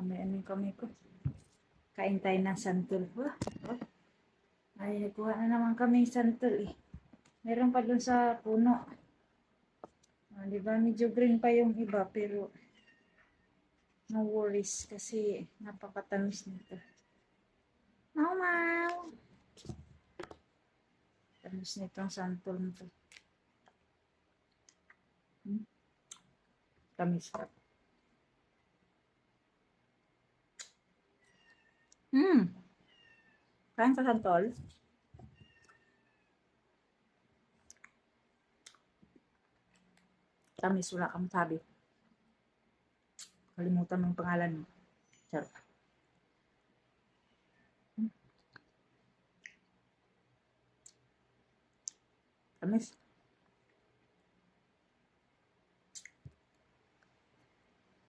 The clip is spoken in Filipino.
Mamaya ano yung kamay ko. Kain tayo ng santol. Ay, nagkuha na naman kami ng santol eh. Meron pa dun sa puno. Di ba? Medyo green pa yung iba pero no worries kasi napakatamis nito. Mau mau. Tamis nitong santol nito. Tamis pa. Kain ka santol? Tamis, wala kang sabi. Kalimutan mo yung pangalan mo. Charot. Tamis.